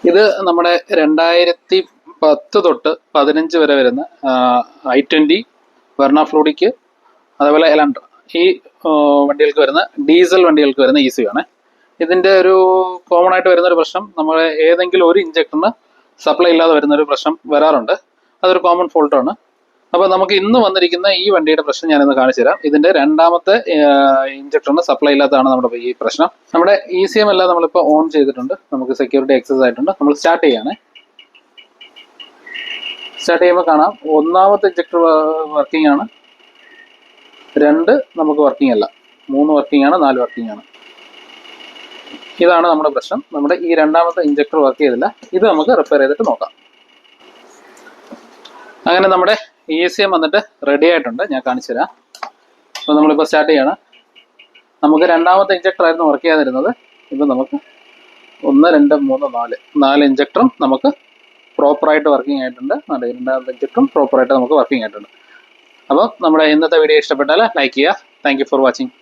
ഇത് നമ്മുടെ 2010 തൊട്ട് 15 വരെ വരുന്ന i20 വെർണ ഫ്ലൂഡിക്ക് അതേപോലെ എലൻഡ്ര ഈ വണ്ടികൾക്ക് വരുന്ന ഡീസൽ വണ്ടികൾക്ക് വരുന്ന ECU ആണ്. ഇതിൻ്റെ ഒരു കോമൺ ആയിട്ട് വരുന്നൊരു പ്രശ്നം, നമ്മൾ ഏതെങ്കിലും ഒരു ഇഞ്ചക്ടറിന് സപ്ലൈ ഇല്ലാതെ വരുന്നൊരു പ്രശ്നം വരാറുണ്ട്. അതൊരു കോമൺ ഫോൾട്ടാണ്. അപ്പോൾ നമുക്ക് ഇന്ന് വന്നിരിക്കുന്ന ഈ വണ്ടിയുടെ പ്രശ്നം ഞാനിന്ന് കാണിച്ചു തരാം. ഇതിൻ്റെ രണ്ടാമത്തെ ഇഞ്ചക്ടറിന് സപ്ലൈ ഇല്ലാത്തതാണ് നമ്മുടെ ഈ പ്രശ്നം. നമ്മുടെ ECM എല്ലാം നമ്മളിപ്പോൾ ഓൺ ചെയ്തിട്ടുണ്ട്. നമുക്ക് സെക്യൂരിറ്റി ആക്സസ് ആയിട്ടുണ്ട്. നമ്മൾ സ്റ്റാർട്ട് ചെയ്യാണ്. സ്റ്റാർട്ട് ചെയ്യുമ്പോൾ കാണാം ഒന്നാമത്തെ ഇഞ്ചക്ടർ വർക്കിംഗ് ആണ്, 2 നമുക്ക് വർക്കിംഗ് അല്ല, 3 വർക്കിംഗ് ആണ്, 4 വർക്കിംഗ് ആണ്. ഇതാണ് നമ്മുടെ പ്രശ്നം. നമ്മുടെ ഈ രണ്ടാമത്തെ ഇഞ്ചക്ടർ വർക്ക് ചെയ്തില്ല. ഇത് നമുക്ക് റിപ്പയർ ചെയ്തിട്ട് നോക്കാം. അങ്ങനെ നമ്മുടെ ECM വന്നിട്ട് റെഡി ആയിട്ടുണ്ട്. ഞാൻ കാണിച്ചു തരാം. അപ്പോൾ നമ്മളിപ്പോൾ സ്റ്റാർട്ട് ചെയ്യണം. നമുക്ക് രണ്ടാമത്തെ ഇഞ്ചക്ടർ ആയിരുന്നു വർക്ക് ചെയ്യാതിരുന്നത്. ഇപ്പം നമുക്ക് 1, 2, 3, 4 ഇഞ്ചക്ടറും നമുക്ക് പ്രോപ്പറായിട്ട് വർക്കിംഗ് ആയിട്ടുണ്ട്. രണ്ടാമത്തെ ഇഞ്ചക്ടറും പ്രോപ്പറായിട്ട് നമുക്ക് വർക്കിംഗ് ആയിട്ടുണ്ട്. അപ്പോൾ നമ്മുടെ ഇന്നത്തെ വീഡിയോ ഇഷ്ടപ്പെട്ടാൽ ലൈക്ക് ചെയ്യുക. Thank you for watching.